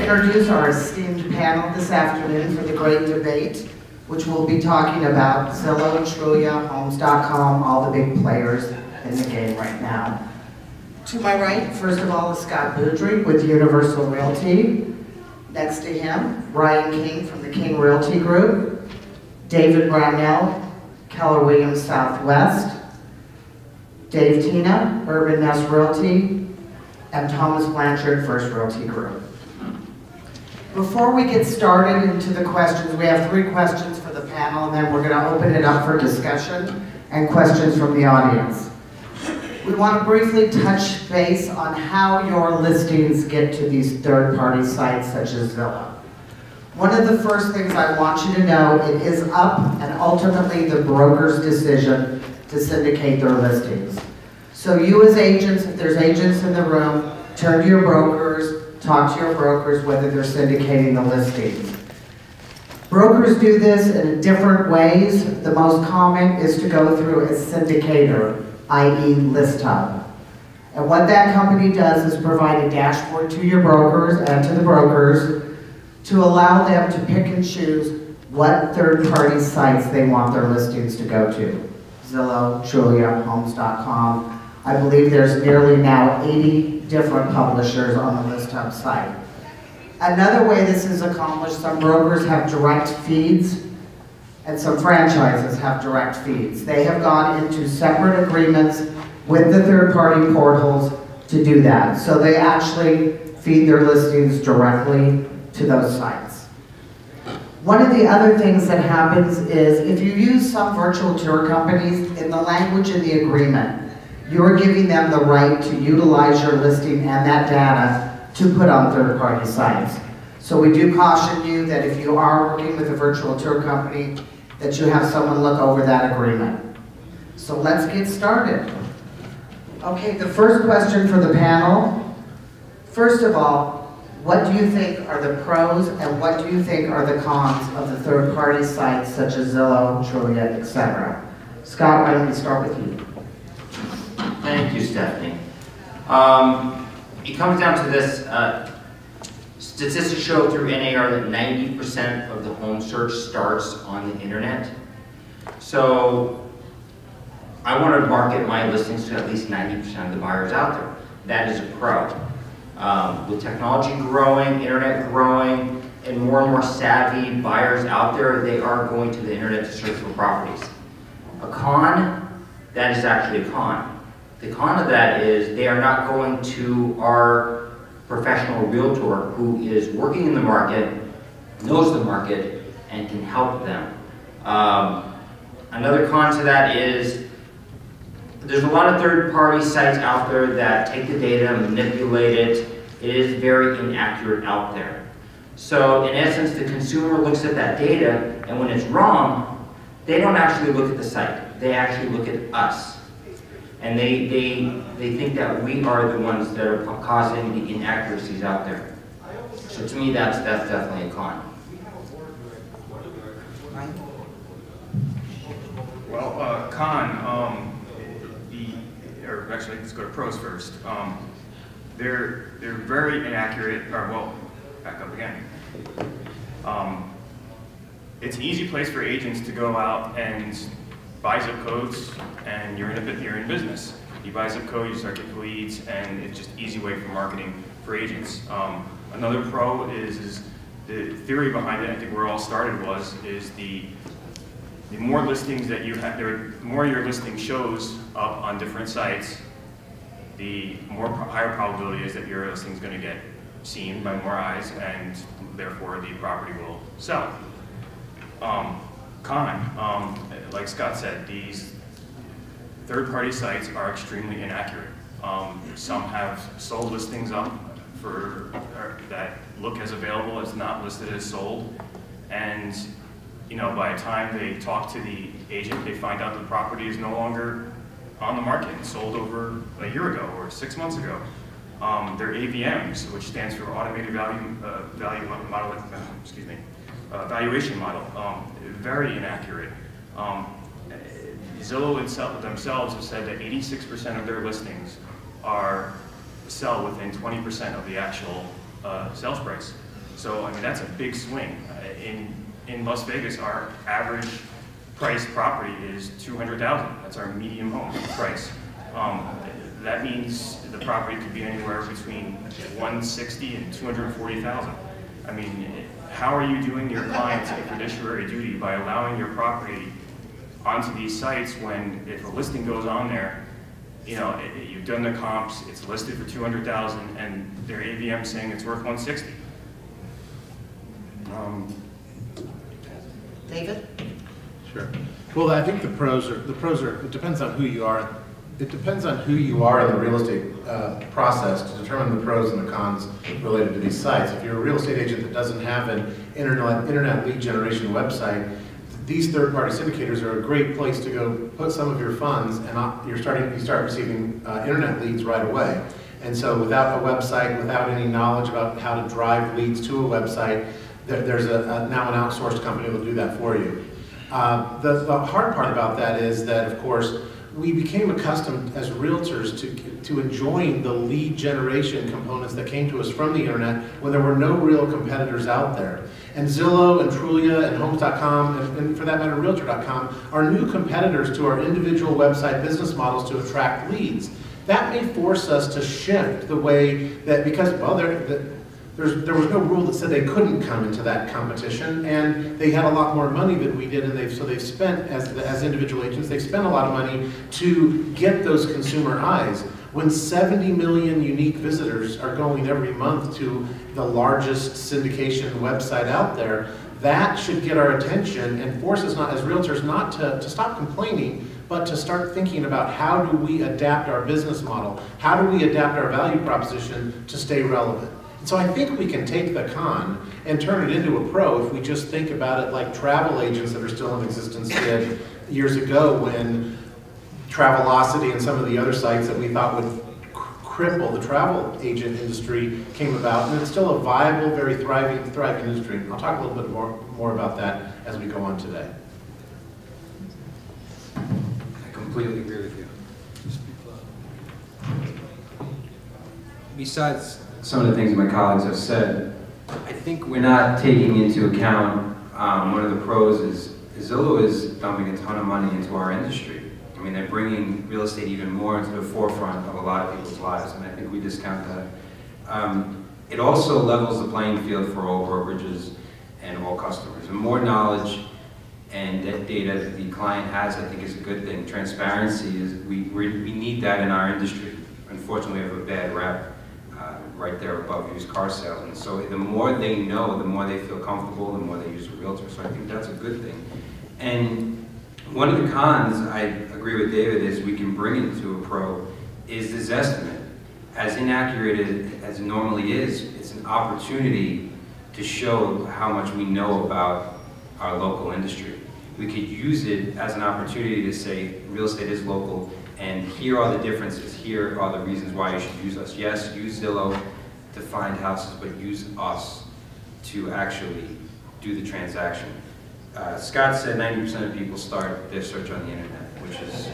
introduce our esteemed panel this afternoon for the great debate, which will be talking about Zillow, Trulia, Homes.com, all the big players in the game right now. To my right, first of all, is Scott Beaudry with Universal Realty. Next to him, Ryan King from the King Realty Group, David Brownnell, Keller Williams Southwest, Dave Tina, Urban Nest Realty, and Thomas Blanchard, First Realty Group. Before we get started into the questions, we have 3 questions for the panel, and then we're going to open it up for discussion and questions from the audience. We want to briefly touch base on how your listings get to these third-party sites such as Zillow. One of the first things I want you to know, it is up and ultimately the broker's decision to syndicate their listings. So you as agents, if there's agents in the room, turn to your brokers, talk to your brokers whether they're syndicating the listings. Brokers do this in different ways. The most common is to go through a syndicator, i.e. List Hub. And what that company does is provide a dashboard to your brokers and to the brokers to allow them to pick and choose what third-party sites they want their listings to go to. Zillow, Trulia, Homes.com. I believe there's nearly now 80 different publishers on the List Hub site. Another way this is accomplished, some brokers have direct feeds and some franchises have direct feeds. They have gone into separate agreements with the third-party portals to do that. So they actually feed their listings directly to those sites. One of the other things that happens is if you use some virtual tour companies, in the language in the agreement, you're giving them the right to utilize your listing and that data to put on third-party sites. So we do caution you that if you are working with a virtual tour company, that you have someone look over that agreement. So let's get started. Okay, the first question for the panel. First of all, what do you think are the pros and what do you think are the cons of the third-party sites such as Zillow, Trulia, etc.? Scott, why don't we start with you? Thank you, Stephanie. It comes down to this. Statistics show through NAR that 90% of the home search starts on the internet. So I want to market my listings to at least 90% of the buyers out there. That is a pro. With technology growing, internet growing, and more savvy buyers out there, they are going to the internet to search for properties. A con, that is actually a con. The con of that is they are not going to our professional realtor who is working in the market, knows the market, and can help them. Another con to that is there's a lot of third-party sites out there that take the data, manipulate it. It is very inaccurate out there. So in essence, the consumer looks at that data, and when it's wrong, they don't actually look at the site. They actually look at us. And they think that we are the ones that are causing the inaccuracies out there. So to me, that's definitely a con. Well, or actually, let's go to pros first. They're very inaccurate. Or well, back up again. It's an easy place for agents to go out and buy zip codes, and you're in business. You buy zip code, you start getting leads, and it's just an easy way for marketing for agents. Another pro is the theory behind it. I think where it all started is the more listings that you have, the more your listing shows up on different sites, the higher probability is that your listing is going to get seen by more eyes, and therefore the property will sell. Like Scott said, these third-party sites are extremely inaccurate. Some have sold listings up that look as available as not listed as sold, and by the time they talk to the agent, they find out the property is no longer on the market and sold over a year ago or 6 months ago. Their AVMs, which stands for Automated Valuation Model, very inaccurate. Zillow themselves have said that 86% of their listings sell within 20% of the actual sales price. So, I mean, that's a big swing. In Las Vegas, our average price property is $200,000. That's our medium home price. That means the property could be anywhere between $160,000 and $240,000. I mean, how are you doing your clients a fiduciary duty by allowing your property onto these sites when, if a listing goes on there, you know, you've done the comps, it's listed for $200,000, and their AVM saying it's worth $160,000. David? Sure. Well, I think the pros are, it depends on who you are. It depends on who you are in the real estate process to determine the pros and the cons related to these sites. If you're a real estate agent that doesn't have an internet lead generation website, these third-party syndicators are a great place to go put some of your funds, and you start receiving internet leads right away. And so without a website, without any knowledge about how to drive leads to a website, there's now an outsourced company that will do that for you. The hard part about that is that, of course, we became accustomed as realtors to enjoying the lead generation components that came to us from the internet when there were no real competitors out there. And Zillow and Trulia and Homes.com, and for that matter, Realtor.com, are new competitors to our individual website business models to attract leads. That may force us to shift the way that, because, well, there was no rule that said they couldn't come into that competition, and they had a lot more money than we did, and they've spent, as individual agents, they've spent a lot of money to get those consumer eyes. When 70 million unique visitors are going every month to the largest syndication website out there, that should get our attention and force us, as realtors, not to stop complaining, but to start thinking about how do we adapt our business model, how do we adapt our value proposition to stay relevant. So I think we can take the con and turn it into a pro if we just think about it like travel agents that are still in existence did years ago, when Travelocity and some of the other sites that we thought would cripple the travel agent industry came about, and it's still a viable, very thriving industry. I'll talk a little bit more about that as we go on today. I completely agree with you. Besides some of the things my colleagues have said, I think we're not taking into account one of the pros is Zillow is dumping a ton of money into our industry. I mean, they're bringing real estate even more into the forefront of a lot of people's lives, and I think we discount that. It also levels the playing field for all brokerages and all customers. And more knowledge and data that the client has, I think, is a good thing. Transparency is, we need that in our industry. Unfortunately, we have a bad rep right there above used car sales. And so the more they know, the more they feel comfortable, the more they use a realtor. So I think that's a good thing. And one of the cons, I agree with David, is we can bring into a pro, is this estimate. As inaccurate as it normally is, it's an opportunity to show how much we know about our local industry. We could use it as an opportunity to say real estate is local, and here are the differences, here are the reasons why you should use us. Yes, use Zillow to find houses, but use us to actually do the transaction. Scott said 90% of people start their search on the internet, which is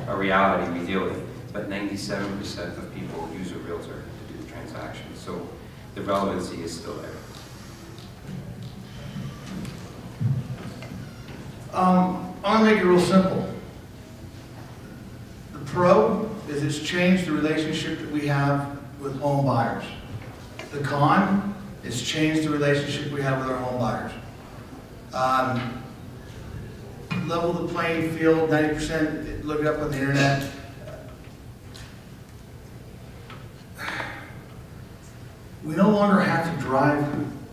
a reality we deal with, but 97% of people use a realtor to do the transaction. So the relevancy is still there. I'll make it real simple. The pro is it's changed the relationship that we have with home buyers. The con is changed the relationship we have with our home buyers. Level the playing field, 90%, look it up on the internet. We no longer have to drive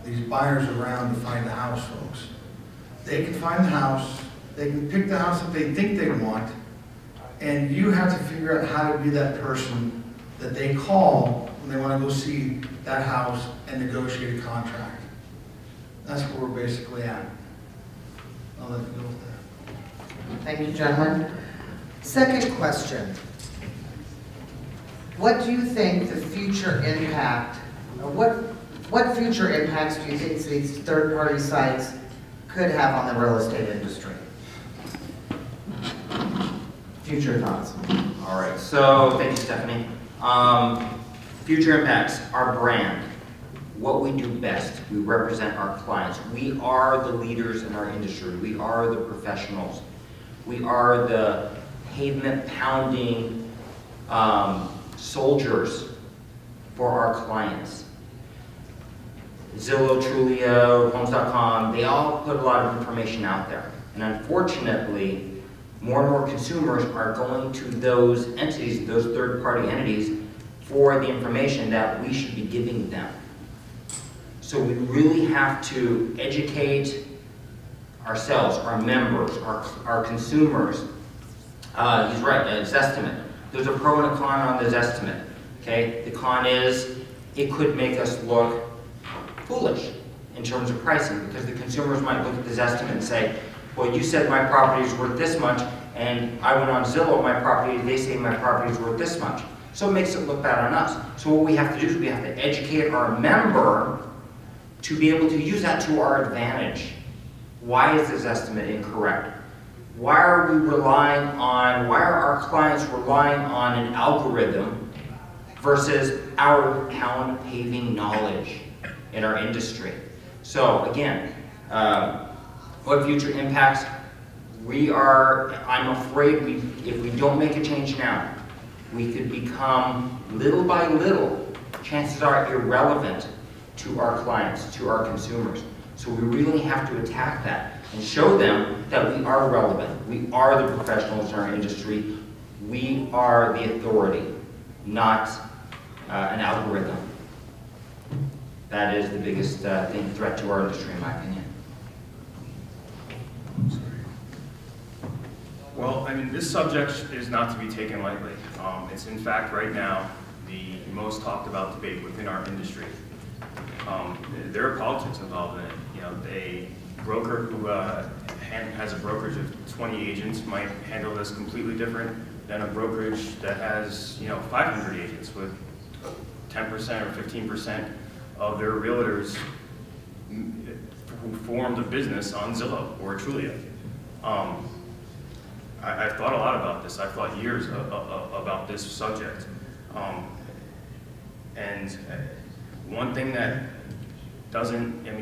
these buyers around to find the house, folks. They can find the house, they can pick the house that they think they want, and you have to figure out how to be that person that they call when they want to go see that house and negotiate a contract. That's where we're basically at. I'll let you go with that. Thank you, gentlemen. Second question. What do you think the future impact, or what future impacts do you think these third-party sites could have on the real estate industry? Future thoughts. All right, so thank you, Stephanie. Future impacts, our brand. what we do best. We represent our clients. We are the leaders in our industry. We are the professionals. We are the pavement-pounding soldiers for our clients. Zillow, Trulia, Homes.com, they all put a lot of information out there. And unfortunately, more and more consumers are going to those entities, those third-party entities, for the information that we should be giving them. So we really have to educate ourselves, our members, our consumers. He's right, it's estimate. There's a pro and a con on this estimate, okay? The con is it could make us look foolish in terms of pricing, because the consumers might look at this estimate and say, well, you said my property is worth this much, and I went on Zillow, my property, they say my property is worth this much. So it makes it look bad on us. So what we have to do is we have to educate our member to be able to use that to our advantage. Why is this estimate incorrect? Why are our clients relying on an algorithm versus our pound paving knowledge in our industry? So again, what future impacts? I'm afraid if we don't make a change now, we could become, little by little, chances are irrelevant to our clients, to our consumers. So we really have to attack that and show them that we are relevant. We are the professionals in our industry. We are the authority, not an algorithm. That is the biggest threat to our industry, in my opinion. Well, I mean, this subject is not to be taken lightly. It's in fact right now the most talked about debate within our industry. There are politics involved in it. You know, a broker who has a brokerage of 20 agents might handle this completely different than a brokerage that has, 500 agents with 10% or 15% of their realtors who formed a business on Zillow or Trulia. I've thought a lot about this. I've thought years about this subject. And one thing that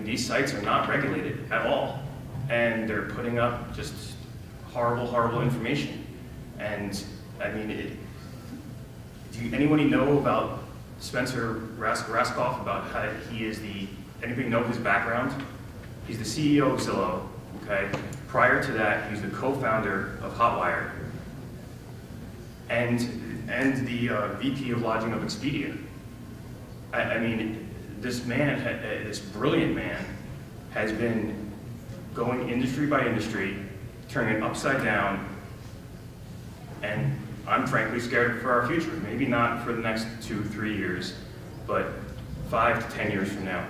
these sites are not regulated at all. And they're putting up just horrible, horrible information. And I mean, anybody know about Spencer Raskoff, about how anybody know his background? He's the CEO of Zillow, okay? Prior to that, he was the co-founder of Hotwire and the VP of Lodging of Expedia. I mean, this man, this brilliant man, has been going industry by industry, turning it upside down, and I'm frankly scared for our future. Maybe not for the next 2-3 years, but 5 to 10 years from now.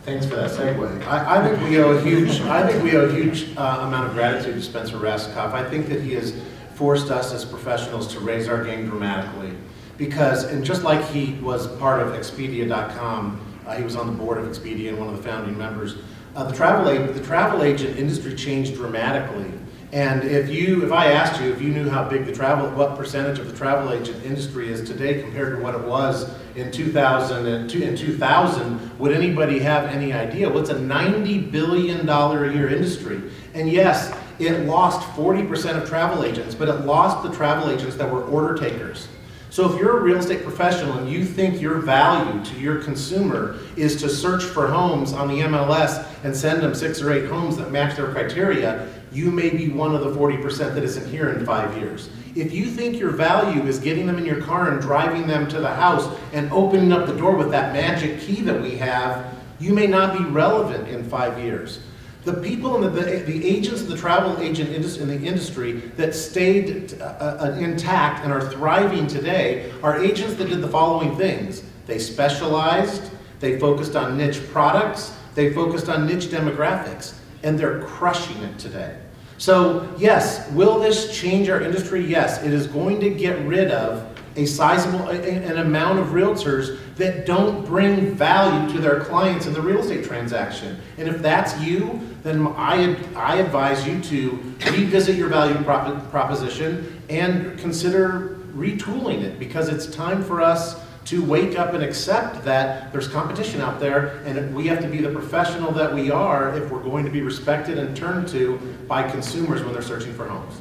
Thanks for that segue. I think we owe a huge amount of gratitude to Spencer Raskoff. I think that he has forced us as professionals to raise our game dramatically. Because, and just like he was part of Expedia.com, he was on the board of Expedia and one of the founding members, the travel agent industry changed dramatically. And if I asked you if you knew how big what percentage of the travel agent industry is today compared to what it was in 2000, would anybody have any idea? Well, it's a $90 billion a year industry. And yes, it lost 40% of travel agents, but it lost the travel agents that were order takers. So if you're a real estate professional and you think your value to your consumer is to search for homes on the MLS and send them 6 or 8 homes that match their criteria, you may be one of the 40% that isn't here in 5 years. If you think your value is getting them in your car and driving them to the house and opening up the door with that magic key that we have, you may not be relevant in 5 years. The people in the agents of the travel agent industry that stayed intact and are thriving today are agents that did the following things. They specialized, they focused on niche products, they focused on niche demographics, and they're crushing it today. So yes, will this change our industry? Yes, it is going to get rid of a sizable an amount of realtors that don't bring value to their clients in the real estate transaction. And if that's you, then I advise you to revisit your value proposition and consider retooling it because it's time for us to wake up and accept that there's competition out there, and we have to be the professional that we are if we're going to be respected and turned to by consumers when they're searching for homes.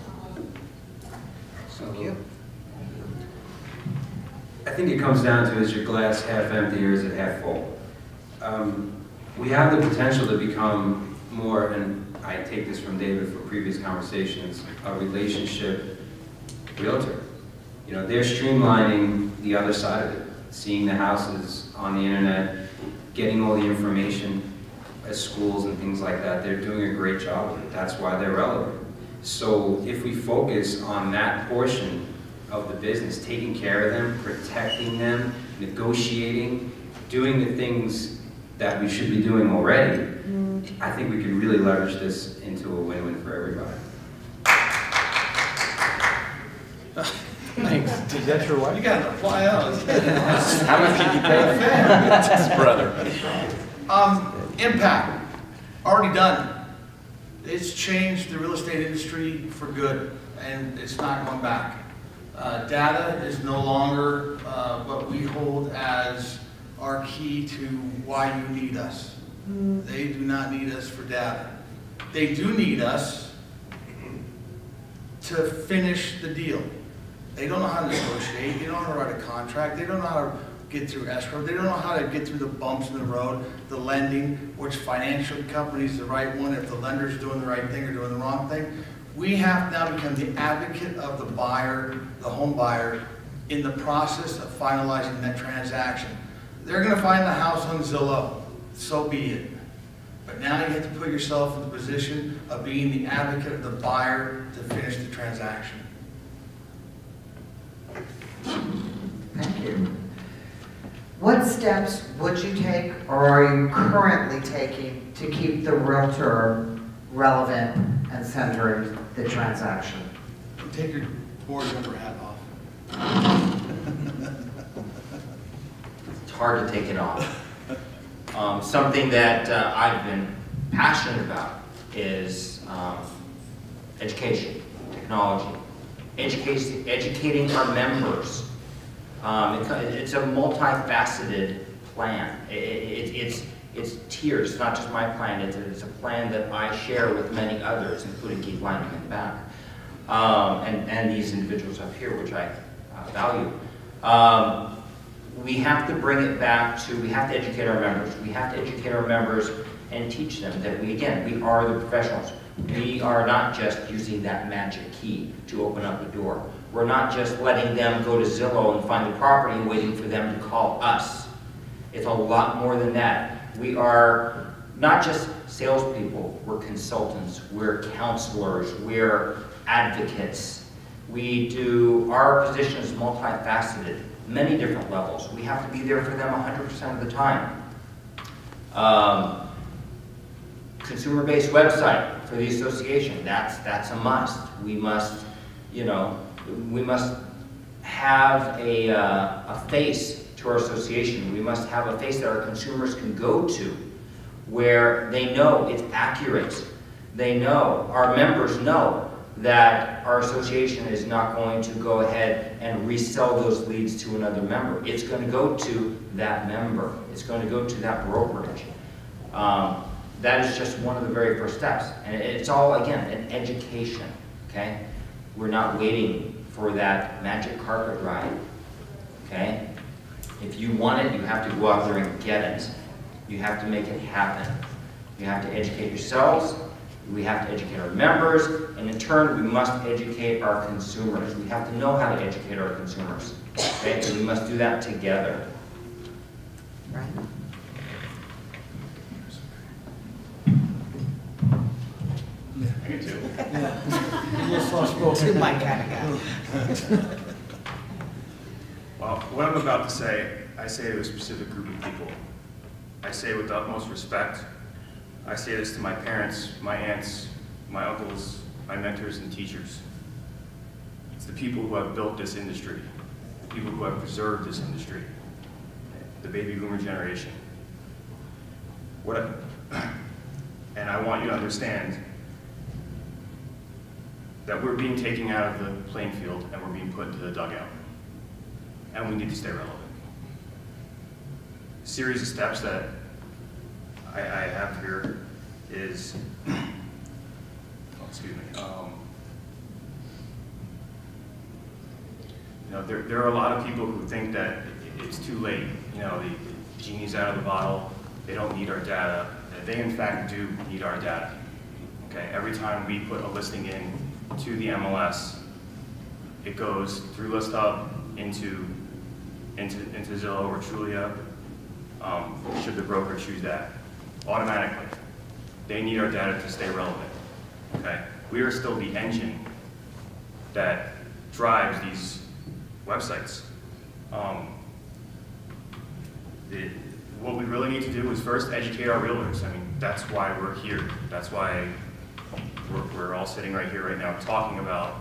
Thank you. I think it comes down to, is your glass half empty or is it half full? We have the potential to become more, and I take this from David from previous conversations, a relationship realtor. You know, they're streamlining the other side of it, seeing the houses on the internet, getting all the information at schools and things like that. They're doing a great job with it. That's why they're relevant. So if we focus on that portion of the business, taking care of them, protecting them, negotiating, doing the things that we should be doing already, I think we can really leverage this into a win-win for everybody. Thanks. Is that your wife? You gotta apply those. How much did you pay? His brother. Impact, already done. It's changed the real estate industry for good, and it's not going back. Data is no longer what we hold as our key to why you need us. They do not need us for data. They do need us to finish the deal. They don't know how to negotiate, they don't know how to write a contract, they don't know how to get through escrow, they don't know how to get through the bumps in the road, the lending, which financial company is the right one, if the lender's doing the right thing or doing the wrong thing. We have now become the advocate of the buyer, the home buyer, in the process of finalizing that transaction. They're gonna find the house on Zillow, so be it. But now you have to put yourself in the position of being the advocate of the buyer to finish the transaction. Thank you. What steps would you take or are you currently taking to keep the realtor relevant and centering the transaction? Take your board member hat off. It's hard to take it off. Something that I've been passionate about is education, technology, educating our members. It's a multifaceted plan. It's tiers. It's not just my plan. It's a plan that I share with many others, including Keith Lanning in the back, and these individuals up here, which I value. We have to bring it back to, we have to educate our members. We have to educate our members and teach them that we are the professionals. We are not just using that magic key to open up a door. We're not just letting them go to Zillow and find the property and waiting for them to call us. It's a lot more than that. We are not just salespeople, we're consultants, we're counselors, we're advocates. Our position is multifaceted, many different levels. We have to be there for them 100% of the time. Consumer-based website for the association, that's a must. We must, we must have a face to our association. We must have a face that our consumers can go to where they know it's accurate. They know, our members know that our association is not going to go ahead and resell those leads to another member. It's going to go to that member. It's going to go to that brokerage. That is just one of the very first steps. And it's all, again, an education, okay? We're not waiting for that magic carpet ride, okay? If you want it, you have to go out there and get it. You have to make it happen. You have to educate yourselves, we have to educate our members, and in turn, we must educate our consumers. We have to know how to educate our consumers, okay? And we must do that together. Right. Me too. Too my kind of guy. Well, what I'm about to say, I say to a specific group of people. I say with the utmost respect. I say this to my parents, my aunts, my uncles, my mentors and teachers. It's the people who have built this industry, the people who have preserved this industry, the baby boomer generation. And I want you to understand that we're being taken out of the playing field and we're being put into the dugout. and we need to stay relevant. A series of steps that I have here is, oh, excuse me, you know, there are a lot of people who think that it's too late. You know, the genie's out of the bottle. They don't need our data. They in fact do need our data. Okay, every time we put a listing in to the MLS, it goes through ListHub into Zillow or Trulia, should the broker choose that, automatically. They need our data to stay relevant. Okay, we are still the engine that drives these websites. What we really need to do is first educate our realtors. I mean, that's why we're here. That's why we're all sitting right here right now talking about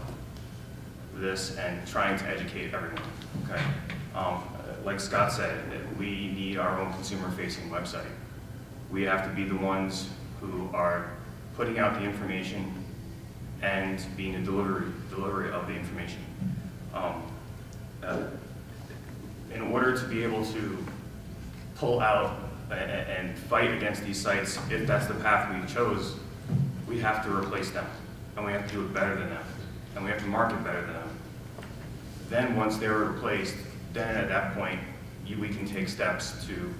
this and trying to educate everyone, okay? Like Scott said, we need our own consumer-facing website. We have to be the ones who are putting out the information and being a delivery of the information. In order to be able to pull out and fight against these sites, if that's the path we chose, we have to replace them, and we have to do it better than them, and we have to market better than them. Then once they're replaced, then at that point, we can take steps to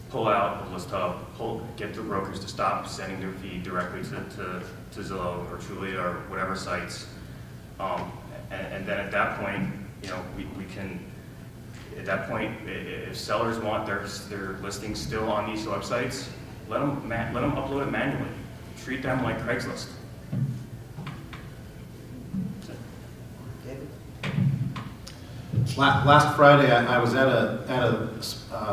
pull out the ListHub, get the brokers to stop sending their feed directly to Zillow or Trulia or whatever sites. And then at that point, you know, we can, at that point, if sellers want their listings still on these websites, let them upload it manually. Treat them like Craigslist. Last Friday, I was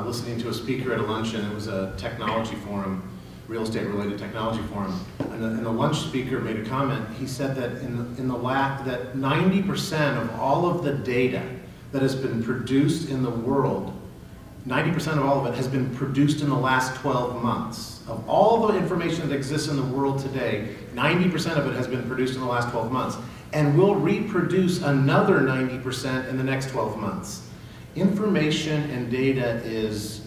listening to a speaker at a luncheon. It was a technology forum, real estate related technology forum, and the lunch speaker made a comment. He said that that 90% of all of the data that has been produced in the world, 90% of all of it has been produced in the last 12 months. Of all the information that exists in the world today, 90% of it has been produced in the last 12 months. And we'll reproduce another 90% in the next 12 months. Information and data is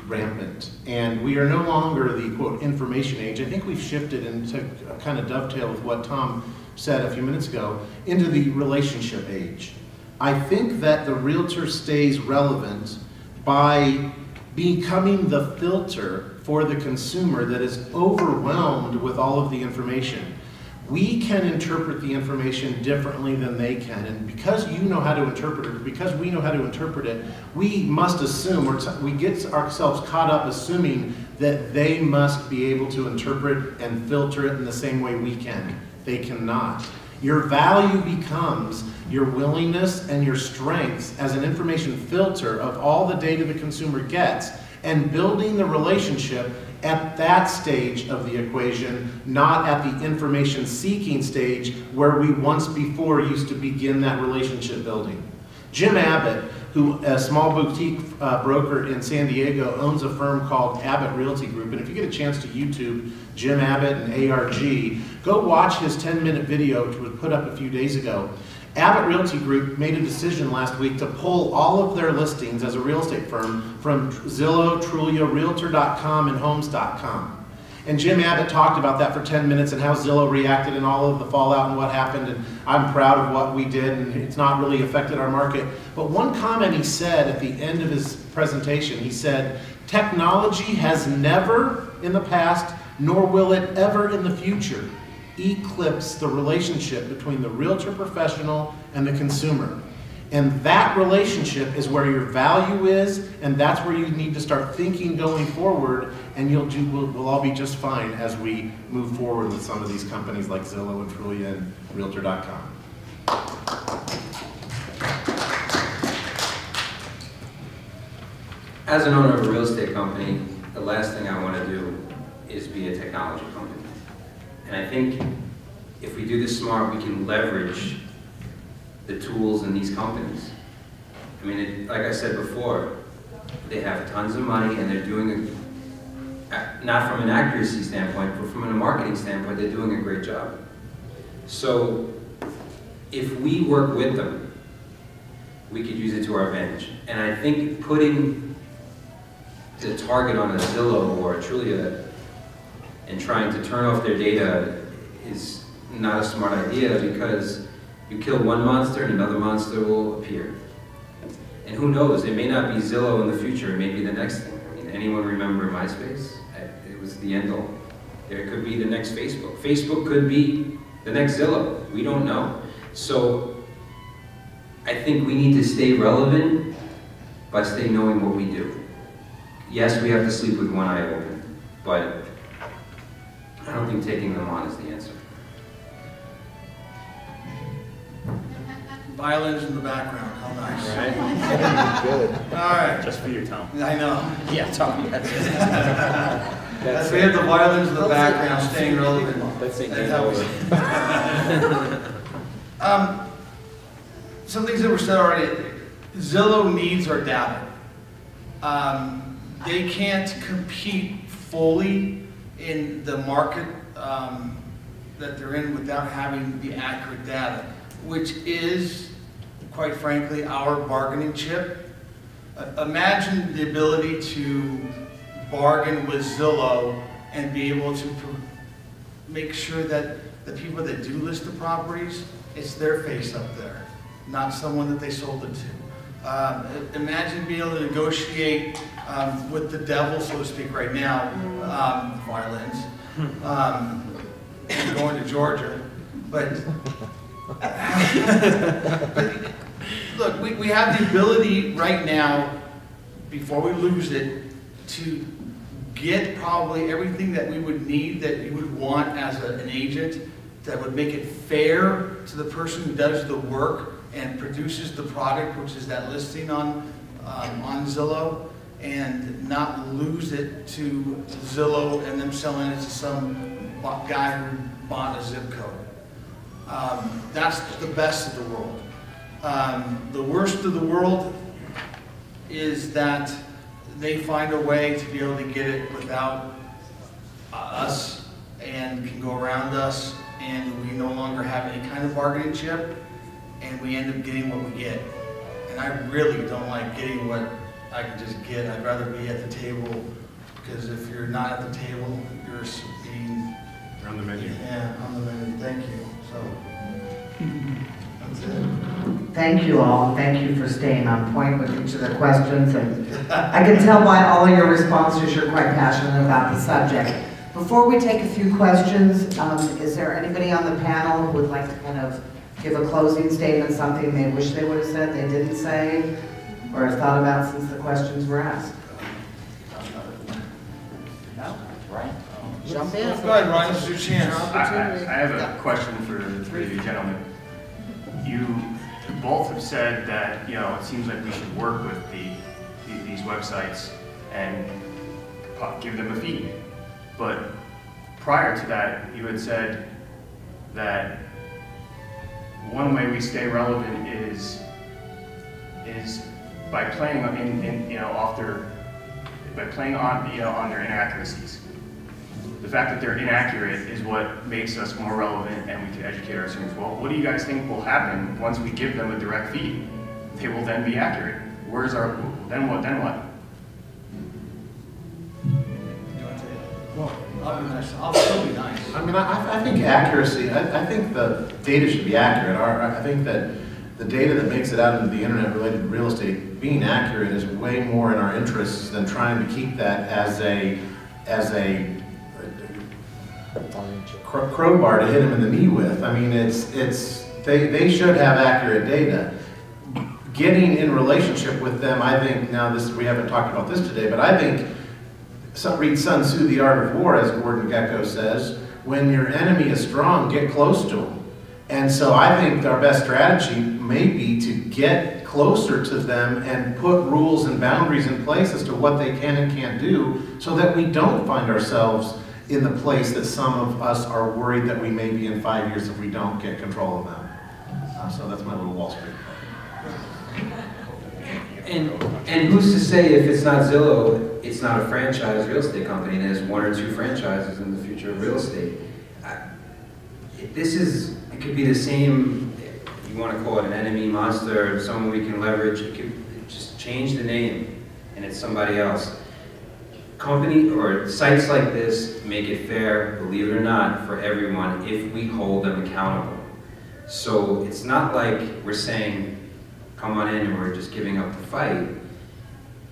rampant. And we are no longer the, quote, information age. I think we've shifted, and to kind of dovetail with what Tom said a few minutes ago, into the relationship age. I think that the realtor stays relevant by becoming the filter for the consumer that is overwhelmed with all of the information. We can interpret the information differently than they can, and because you know how to interpret it, because we know how to interpret it, we must assume, or we get ourselves caught up assuming that they must be able to interpret and filter it in the same way we can. They cannot. Your value becomes your willingness and your strengths as an information filter of all the data the consumer gets, and building the relationship at that stage of the equation, not at the information seeking stage where we once before used to begin that relationship building. Jim Abbott, who a small boutique broker in San Diego, owns a firm called Abbott Realty Group, and if you get a chance to YouTube Jim Abbott and ARG, go watch his 10-minute video, which was put up a few days ago. Abbott Realty Group made a decision last week to pull all of their listings as a real estate firm from Zillow, Trulia, Realtor.com, and Homes.com. And Jim Abbott talked about that for 10 minutes and how Zillow reacted and all of the fallout and what happened, and I'm proud of what we did, and it's not really affected our market. But one comment he said at the end of his presentation, he said, technology has never in the past, nor will it ever in the future, eclipse the relationship between the realtor professional and the consumer. And that relationship is where your value is, and that's where you need to start thinking going forward, and we'll all be just fine as we move forward with some of these companies like Zillow and Trulia and Realtor.com. As an owner of a real estate company, the last thing I want to do is be a technology company. And I think if we do this smart, we can leverage the tools in these companies. I mean, like I said before, they have tons of money and they're doing it, not from an accuracy standpoint, but from a marketing standpoint, they're doing a great job. So if we work with them, we could use it to our advantage. And I think putting the target on a Zillow or a Trulia and trying to turn off their data is not a smart idea, because you kill one monster and another monster will appear. And who knows, it may not be Zillow in the future, it may be the next thing. I mean, anyone remember MySpace? It was the end all. There could be the next Facebook. Facebook could be the next Zillow. We don't know. So I think we need to stay relevant by staying knowing what we do. Yes, we have to sleep with one eye open, but I don't think taking them on is the answer. Violins in the background, how nice. Right? Good. All right, Just for you, Tom. I know. Yeah, Tom, that's it. As we have the violins in the background, staying relevant. That's it. That helps. Some things that were said already. Zillow needs our data. They can't compete fully in the market that they're in without having the accurate data, which is, quite frankly, our bargaining chip. Imagine the ability to bargain with Zillow and be able to make sure that the people that do list the properties, it's their face up there, not someone that they sold it to. Imagine being able to negotiate with the devil, so to speak, right now, violence, going to Georgia, but look, we have the ability right now, before we lose it, to get probably everything that we would need, that you would want as an agent, that would make it fair to the person who does the work and produces the product, which is that listing on Zillow, and not lose it to Zillow and them selling it to some guy who bought a zip code. That's the best of the world. The worst of the world is that they find a way to be able to get it without us and can go around us, and we no longer have any kind of bargaining chip, and we end up getting what we get. And I really don't like getting what I can just get. I'd rather be at the table, because if you're not at the table, you're being... You're on the menu. Yeah, on the menu. Thank you. So, that's it. Thank you all. Thank you for staying on point with each of the questions. And I can tell by all of your responses you're quite passionate about the subject. Before we take a few questions, is there anybody on the panel who would like to kind of give a closing statement, something they wish they would have said they didn't say, or have thought about since the questions were asked? No? Right. Jump in. Go ahead, Ryan. This is your chance. I have a question for the three of you gentlemen. You both have said that, you know, it seems like we should work with these websites and give them a fee. But prior to that, you had said that one way we stay relevant is by playing on their inaccuracies. The fact that they're inaccurate is what makes us more relevant, and we can educate our students. Well, what do you guys think will happen once we give them a direct feed? They will then be accurate. Where's our, then what? Well, I'll be nice. I'll still be nice. I mean, I think accuracy, I think the data should be accurate. I think that the data that makes it out into the internet related to real estate, being accurate is way more in our interests than trying to keep that as a crowbar to hit him in the knee with. I mean, they should have accurate data. Getting in relationship with them, I think, we haven't talked about this today, but I think, read Sun Tzu, The Art of War, as Gordon Gekko says, when your enemy is strong, get close to him. And so I think our best strategy may be to get closer to them and put rules and boundaries in place as to what they can and can't do, so that we don't find ourselves in the place that some of us are worried that we may be in 5 years if we don't get control of them. So that's my little Wall Street. And who's to say if it's not Zillow, it's not a franchise real estate company and has 1 or 2 franchises in the future of real estate? It could be the same. you want to call it an enemy, monster, someone we can leverage, you could just change the name and it's somebody else. Company or sites like this make it fair, believe it or not, for everyone if we hold them accountable. So it's not like we're saying, come on in and we're just giving up the fight.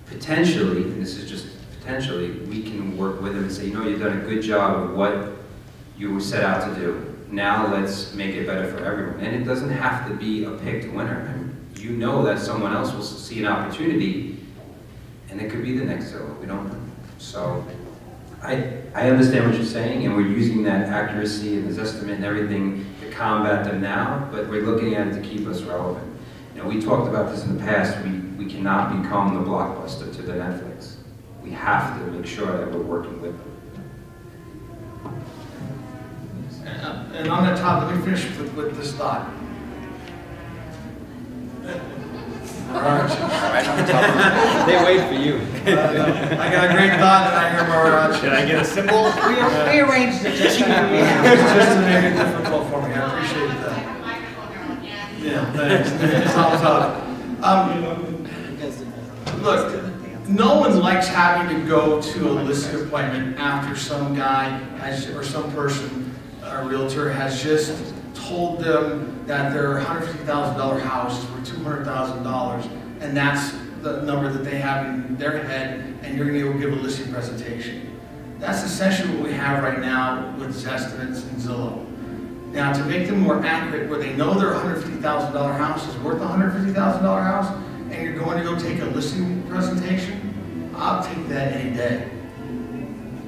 Potentially, and this is just potentially, we can work with them and say, you know, you've done a good job of what you were set out to do. Now let's make it better for everyone. And it doesn't have to be a picked winner. I mean, you know that someone else will see an opportunity and it could be the next Zillow, we don't know. So I understand what you're saying, and we're using that accuracy and this estimate and everything to combat them now, but we're looking at it to keep us relevant. You know, we talked about this in the past, we cannot become the Blockbuster to the Netflix. We have to make sure that we're working with them. And on that top, let me finish with this thought. Right on the top. They wait for you. I got a great thought and I hear Maharaj. Should I get a symbol? We arranged it just so you Just to make it difficult for me, I appreciate that. Yeah, thanks. Thumbs up. Look, no one likes having to go to a listing appointment after some guy has, or some person, a realtor, has just told them that their $150,000 house is worth $200,000, and that's the number that they have in their head, and you're going to go give a listing presentation. That's essentially what we have right now with Zestimates and Zillow. Now, to make them more accurate, where they know their $150,000 house is worth a $150,000 house, and you're going to go take a listing presentation, I'll take that any day.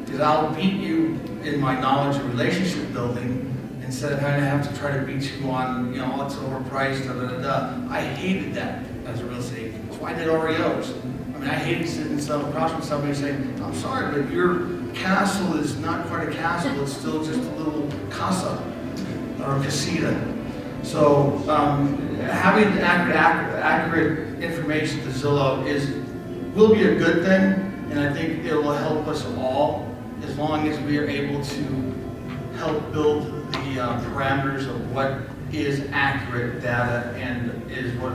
Because I'll beat you in my knowledge of relationship building instead of having to have to try to beat you on, you know, it's overpriced, da da da. I hated that as a real estate agent. That's why I did REOs. I mean, I hated sitting across from somebody saying, I'm sorry, but your castle is not quite a castle, it's still just a little casa or a casita. So having accurate information to Zillow will be a good thing, and I think it will help us all as long as we are able to help build the parameters of what is accurate data and is what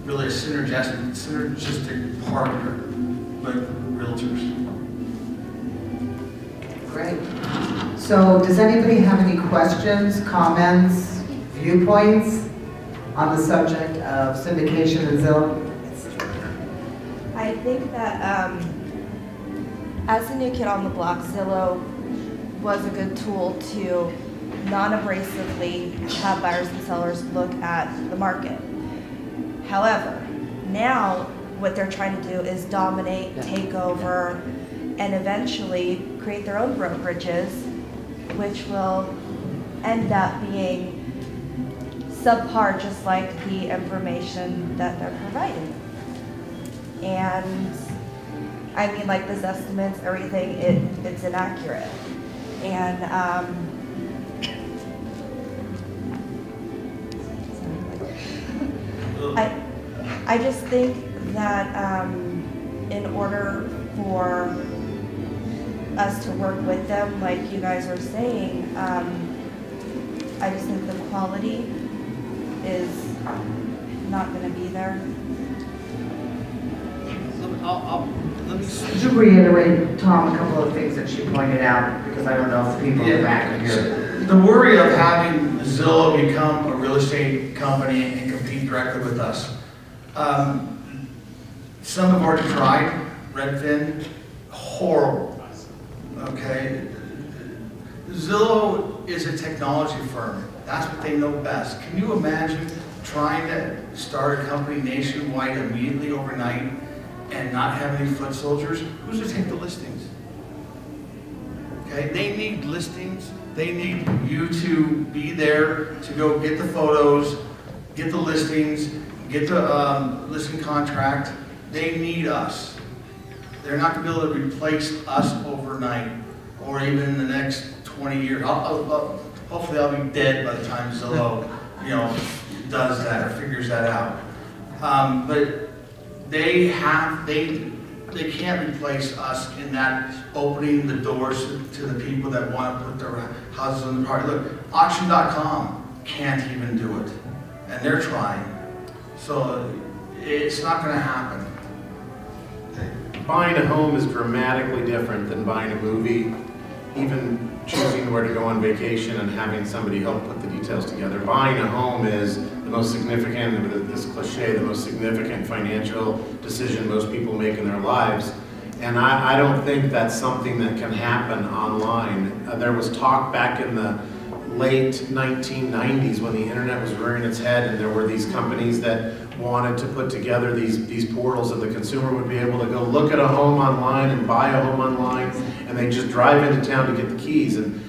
really a synergistic partner with realtors. Great. So does anybody have any questions, comments, viewpoints on the subject of syndication and Zillow? I think that as a new kid on the block, Zillow was a good tool to non-abrasively have buyers and sellers look at the market. However, now what they're trying to do is dominate, take over, and eventually create their own brokerages, which will end up being subpar, just like the information that they're providing. And I mean, like this estimates, everything, it's inaccurate. And I just think that in order for us to work with them, like you guys are saying, I just think the quality is not going to be there. Let me Could you reiterate, Tom, a couple of things that she pointed out, because I don't know if people in the back are here. The worry of having Zillow become a real estate company and compete directly with us. Some have already tried. Redfin, horrible. Okay? Zillow is a technology firm. That's what they know best. Can you imagine trying to start a company nationwide immediately overnight and not have any foot soldiers? Who's to take the listings? Okay, they need listings. They need you to be there to go get the photos, get the listings, get the listing contract. They need us. They're not going to be able to replace us overnight or even in the next 20 years. Hopefully I'll be dead by the time Zillow, does that or figures that out. But they can't replace us in that opening the doors to the people that want to put their houses on the market. Look, auction.com can't even do it and they're trying. So it's not gonna happen. Buying a home is dramatically different than buying a movie. Even choosing where to go on vacation and having somebody help put the details together. Buying a home is the most significant, with this cliche, the most significant financial decision most people make in their lives. And I don't think that's something that can happen online. There was talk back in the late 1990s when the internet was rearing its head, and there were these companies that wanted to put together these portals, and the consumer would be able to go look at a home online and buy a home online, and they just drive into town to get the keys. And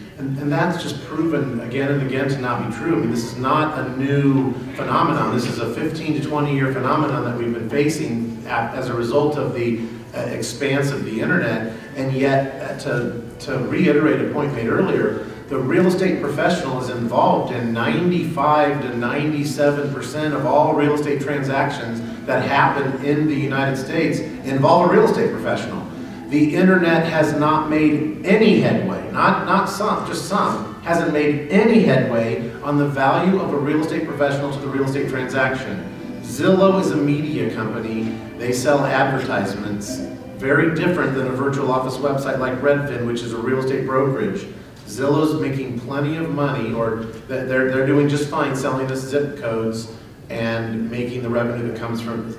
that's just proven again and again to not be true. I mean, this is not a new phenomenon. This is a 15 to 20 year phenomenon that we've been facing as a result of the expanse of the internet. And yet, to reiterate a point made earlier, the real estate professional is involved in 95 to 97% of all real estate transactions that happen in the United States involve a real estate professional. The internet has not made any headway, not some, just some, hasn't made any headway on the value of a real estate professional to the real estate transaction. Zillow is a media company. They sell advertisements, very different than a virtual office website like Redfin, which is a real estate brokerage. Zillow's making plenty of money, or they're doing just fine selling us zip codes and making the revenue that comes from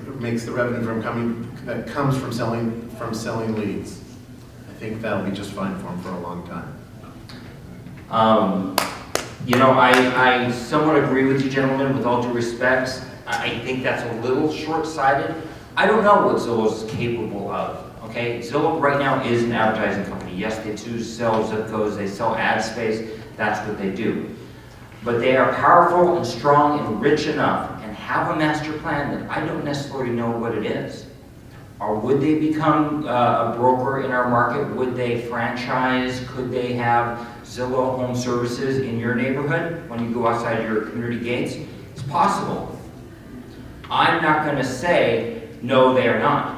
selling leads. I think that'll be just fine for them for a long time. You know, I somewhat agree with you gentlemen, with all due respect. I think that's a little short-sighted. I don't know what Zillow is capable of. Okay, Zillow right now is an advertising company. Yes, they do sell zip codes, they sell ad space, that's what they do. But they are powerful and strong and rich enough and have a master plan that I don't necessarily know what it is. Or would they become a broker in our market? Would they franchise? Could they have Zillow Home Services in your neighborhood when you go outside your community gates? It's possible. I'm not going to say, no, they are not.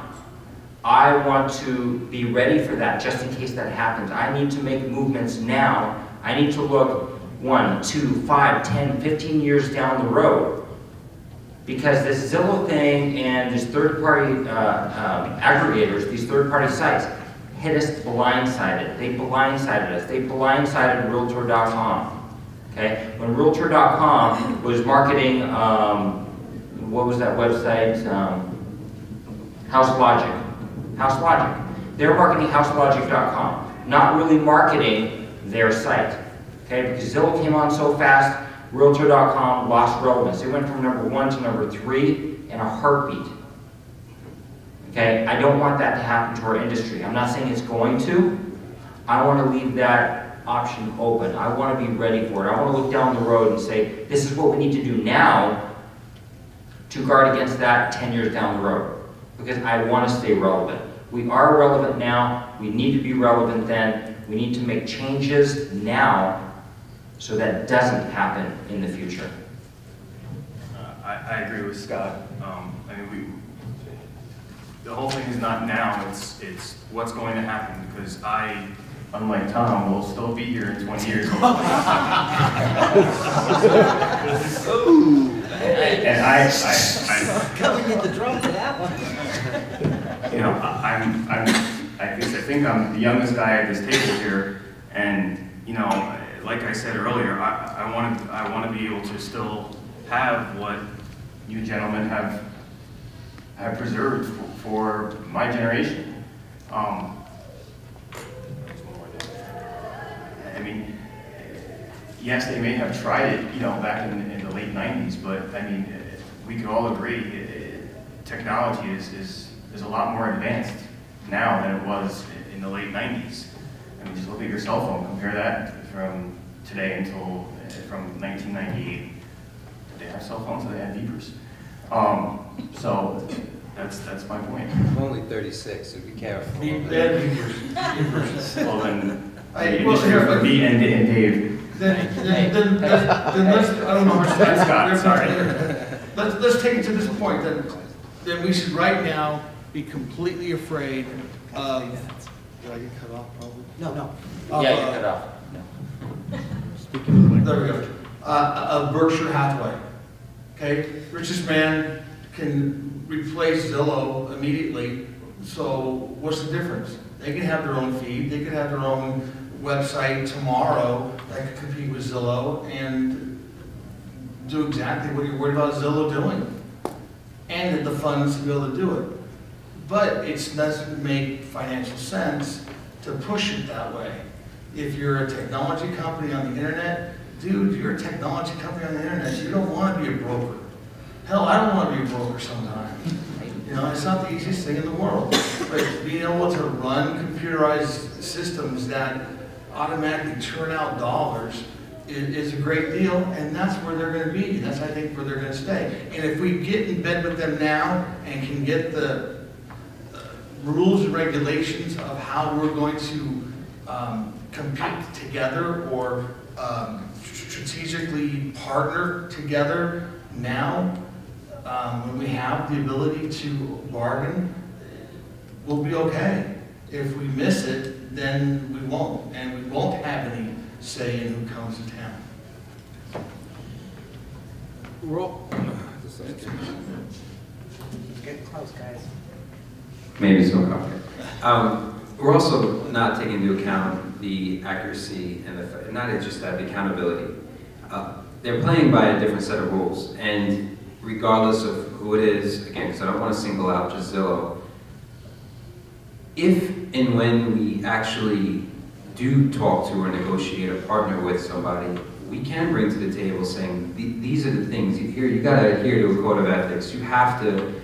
I want to be ready for that just in case that happens. I need to make movements now. I need to look 1, 2, 5, 10, 15 years down the road. Because this Zillow thing and these third-party aggregators, these third-party sites, hit us blindsided. They blindsided us. They blindsided Realtor.com. Okay? When Realtor.com was marketing, what was that website? HouseLogic. HouseLogic. They're marketing HouseLogic.com, not really marketing their site. Okay? Because Zillow came on so fast, Realtor.com lost relevance. It went from number 1 to number 3 in a heartbeat. Okay? I don't want that to happen to our industry. I'm not saying it's going to. I want to leave that option open. I want to be ready for it. I want to look down the road and say, this is what we need to do now to guard against that 10 years down the road. Because I want to stay relevant. We are relevant now. We need to be relevant then. We need to make changes now so that doesn't happen in the future. I agree with Scott. I mean, the whole thing is not now, it's what's going to happen, because I, unlike Tom, will still be here in 20 years. And Coming in the drum for that one. you know, I think I'm the youngest guy at this table here, and you know, like I said earlier, I want to be able to still have what you gentlemen have preserved for my generation. I mean, yes, they may have tried it, you know, back in the late 90s, but I mean, we can all agree technology is a lot more advanced now than it was in the late 90s. I mean, just look at your cell phone, compare that from today until from 1998. Did they have cell phones? Or they had beepers? So that's my point. I'm only 36, so be careful. Well then, Well, me and Dave. Then let's, I don't know how much That's Scott, sorry. Let's take it to this point, that we should right now be completely afraid of, did I get cut off probably? No. Yeah, you cut off. There we go. Of Berkshire Hathaway. Okay, richest man can replace Zillow immediately, so what's the difference? They can have their own feed, they can have their own website tomorrow that can compete with Zillow and do exactly what you're worried about Zillow doing. And get the funds to be able to do it. But it doesn't make financial sense to push it that way. If you're a technology company on the internet, dude, you're a technology company on the internet, you don't want to be a broker. Hell, I don't want to be a broker sometimes. You know, it's not the easiest thing in the world. But being able to run computerized systems that automatically churn out dollars is a great deal, and that's where they're going to be. That's, I think, where they're going to stay. And if we get in bed with them now and can get the rules and regulations of how we're going to compete together or strategically partner together now, when we have the ability to bargain, we'll be okay. If we miss it, then we won't, and we won't have any say in who comes to town. It's getting close, guys. Maybe so. Okay. We're also not taking into account the accuracy and not just that, the accountability. They're playing by a different set of rules, and regardless of who it is, again, because I don't want to single out just Zillow, if and when we actually do talk to or negotiate or partner with somebody, we can bring to the table saying, these are the things, you got to adhere to a code of ethics. You have to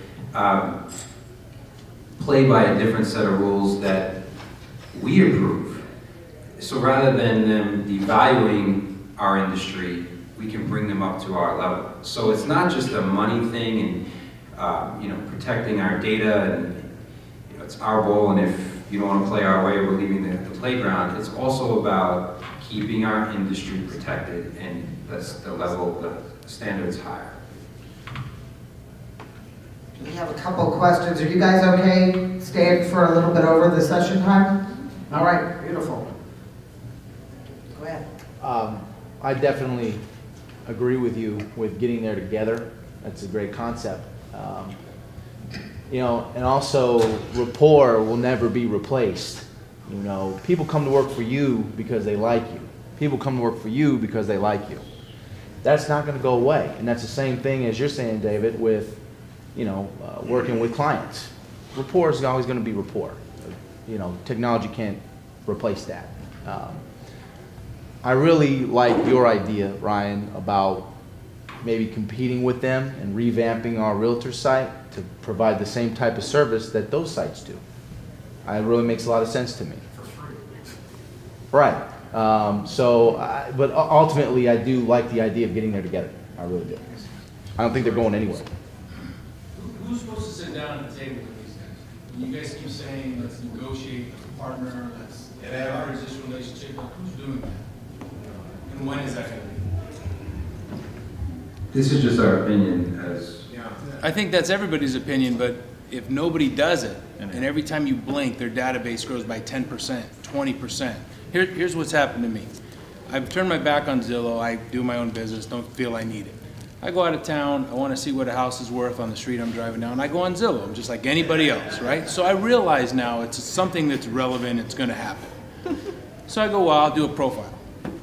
play by a different set of rules that we approve. So rather than them devaluing our industry, we can bring them up to our level. So it's not just a money thing and protecting our data, and it's our ball, and if you don't want to play our way, we're leaving the playground. It's also about keeping our industry protected, and that's the level, the standards higher. We have a couple of questions. Are you guys okay staying for a little bit over the session time? All right, beautiful. Go ahead. I definitely agree with you with getting there together. That's a great concept. And also rapport will never be replaced. People come to work for you because they like you. People come to work for you because they like you. That's not going to go away. And that's the same thing as you're saying, David, with working with clients. Rapport is always going to be rapport. Technology can't replace that. I really like your idea, Ryan, about maybe competing with them and revamping our realtor site to provide the same type of service that those sites do. It really makes a lot of sense to me. For free. Right. But ultimately, I do like the idea of getting there together. I really do. I don't think they're going anywhere. Who's supposed to sit down at the table with these guys? You guys keep saying, let's negotiate, let's partner, let's leverage this relationship. Who's doing that? And when is that going to be? This is just our opinion as... I think that's everybody's opinion, but if nobody does it, and every time you blink, their database grows by 10%, 20%. Here's what's happened to me. I've turned my back on Zillow. I do my own business, don't feel I need it. I go out of town, I want to see what a house is worth on the street I'm driving down. I go on Zillow, I'm just like anybody else, right? So I realize now it's something that's relevant, it's going to happen. So I go, well, I'll do a profile.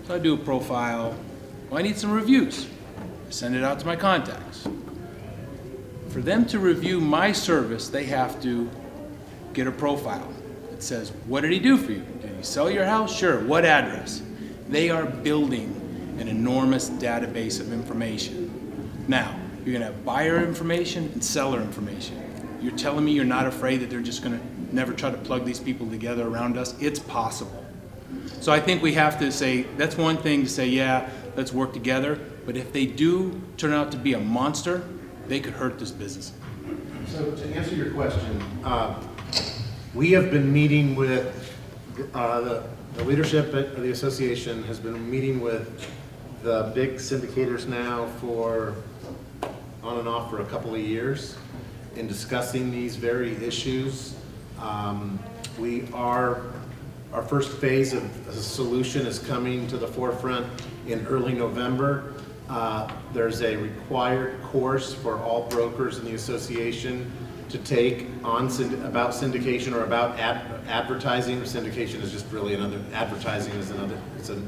So I do a profile. Well, I need some reviews. I send it out to my contacts. For them to review my service, they have to get a profile. It says, what did he do for you? Did he sell your house? Sure. What address? They are building an enormous database of information. Now, you're going to have buyer information and seller information. You're telling me you're not afraid that they're just going to never try to plug these people together around us? It's possible. So I think we have to say, that's one thing to say, yeah, let's work together. But if they do turn out to be a monster, they could hurt this business. So to answer your question, we have been meeting with the leadership of the association has been meeting with the big syndicators now for on and off for a couple of years in discussing these very issues. Our first phase of a solution is coming to the forefront in early November. There's a required course for all brokers in the association to take on about syndication or about advertising. Syndication is just really another, advertising is another, it's a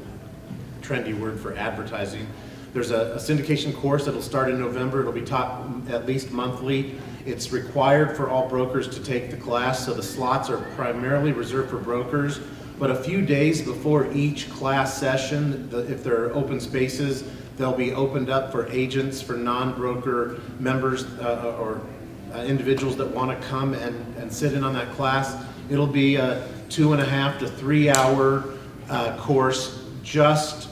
trendy word for advertising. There's a syndication course that'll start in November. It'll be taught at least monthly. It's required for all brokers to take the class, so the slots are primarily reserved for brokers. But a few days before each class session, if there are open spaces, they'll be opened up for agents, for non-broker members or individuals that want to come and sit in on that class. It'll be a 2.5 to 3 hour course just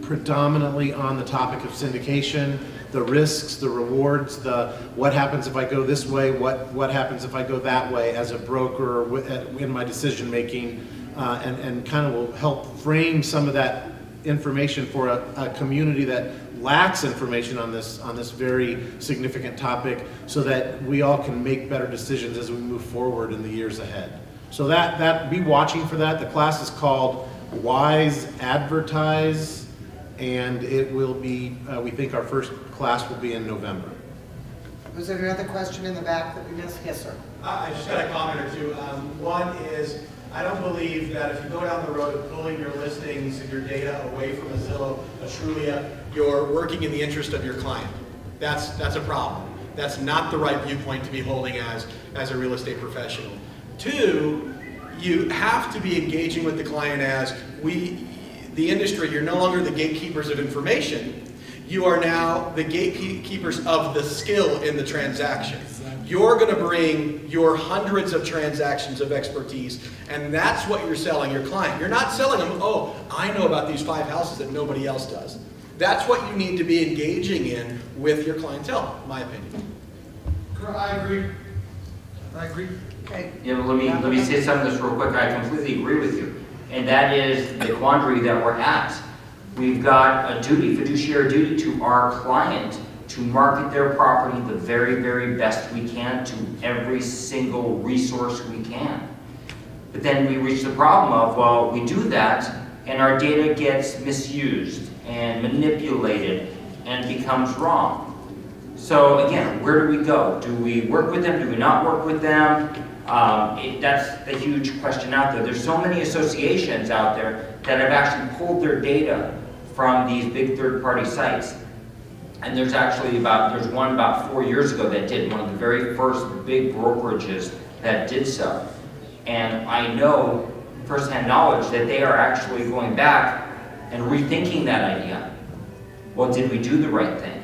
predominantly on the topic of syndication, the risks, the rewards, the what happens if I go this way, what happens if I go that way as a broker or in my decision making, and kind of will help frame some of that information for a community that lacks information on this very significant topic, so that we all can make better decisions as we move forward in the years ahead. So that be watching for that. The class is called Wise Advertise, and it will be, we think our first class will be in November. Was there another question in the back that we missed? Yes, sir. I just got a comment or two. One is, I don't believe that if you go down the road of pulling your listings and your data away from a Zillow, a Trulia, you're working in the interest of your client. That's a problem. That's not the right viewpoint to be holding as a real estate professional. Two, you have to be engaging with the client as the industry. You're no longer the gatekeepers of information. You are now the gatekeepers of the skill in the transaction. You're going to bring your hundreds of transactions of expertise, and that's what you're selling your client. You're not selling them, oh, I know about these 5 houses that nobody else does. That's what you need to be engaging in with your clientele, in my opinion. I agree. I agree. Okay. Yeah, well, let me say something this real quick. I completely agree with you. And that is the quandary that we're at. We've got a duty, fiduciary duty to our client to market their property the very, very best we can to every single resource we can. But then we reach the problem of, well, we do that and our data gets misused and manipulated and becomes wrong. So again, where do we go? Do we work with them? Do we not work with them? That's the huge question out there. There's so many associations out there that have actually pulled their data from these big third-party sites. And there's actually one about 4 years ago that did, one of the very first big brokerages that did so. And I know firsthand knowledge that they are actually going back and rethinking that idea. Well, did we do the right thing?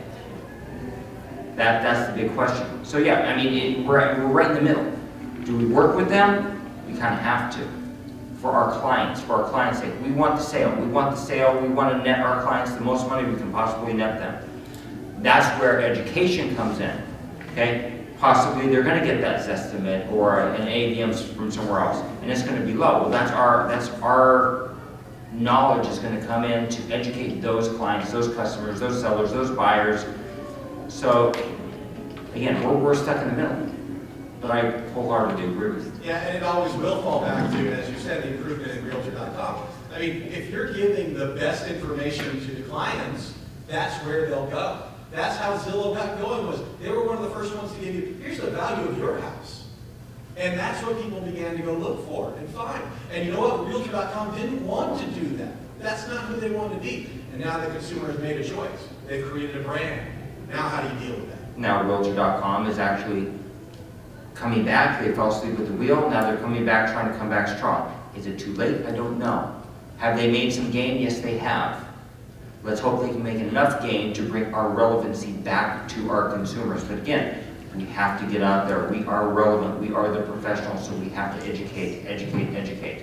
That's the big question. So yeah, I mean, we're right in the middle. Do we work with them? We kind of have to. For our clients' sake. We want the sale. We want the sale. We want to net our clients the most money we can possibly net them. That's where education comes in. Okay? Possibly they're going to get that Zestimate or an AVM from somewhere else, and it's going to be low. Well, that's our knowledge is going to come in to educate those clients, those customers, those sellers, those buyers. So again, we're stuck in the middle. But I wholeheartedly agree with you. Yeah, and it always will fall back to, as you said, the improvement in Realtor.com. I mean, if you're giving the best information to the clients, that's where they'll go. That's how Zillow got going, was they were one of the first ones to give you, here's the value of your house. And that's what people began to go look for and find. And you know what? Realtor.com didn't want to do that. That's not who they wanted to be. And now the consumer has made a choice. They've created a brand. Now how do you deal with that? Now Realtor.com is actually coming back. They fell asleep at the wheel. Now they're coming back, trying to come back strong. Is it too late? I don't know. Have they made some gain? Yes, they have. Let's hope they can make enough gain to bring our relevancy back to our consumers. But again, we have to get out there. We are relevant. We are the professionals, so we have to educate, educate, educate.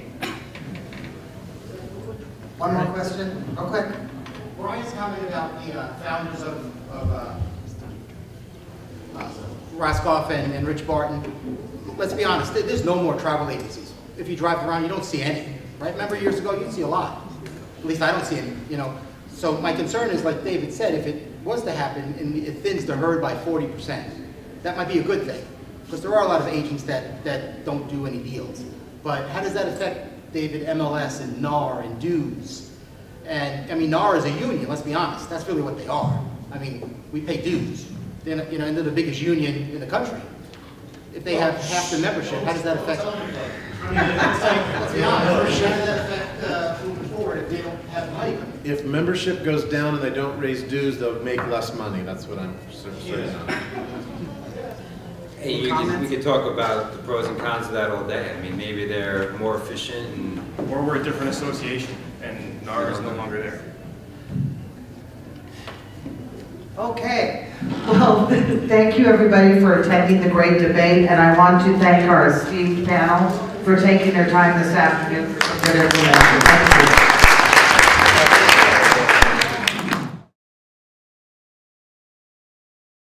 One more question, real quick. Brian's comment about the founders of Roscoff and Rich Barton. Let's be honest, there's no more travel agencies. If you drive around, you don't see any, right? Remember years ago, you'd see a lot. At least I don't see any, you know. So my concern is, like David said, if it was to happen and it thins the herd by 40%, that might be a good thing. Because there are a lot of agents that don't do any deals. But how does that affect, David, MLS and NAR and dues? And, I mean, NAR is a union, let's be honest. That's really what they are. I mean, we pay dues. They're, and they're the biggest union in the country. If they have half the membership, how does that affect? Let's be honest, how does that affect moving forward if they don't have money coming in? If membership goes down and they don't raise dues, they'll make less money. That's what I'm certain of. Hey, we could talk about the pros and cons of that all day. I mean, maybe they're more efficient and... Or we're a different association, and NAR is no longer there. Okay, well, thank you everybody for attending the great debate, and I want to thank our esteemed panel for taking their time this afternoon for some good information. Thank you.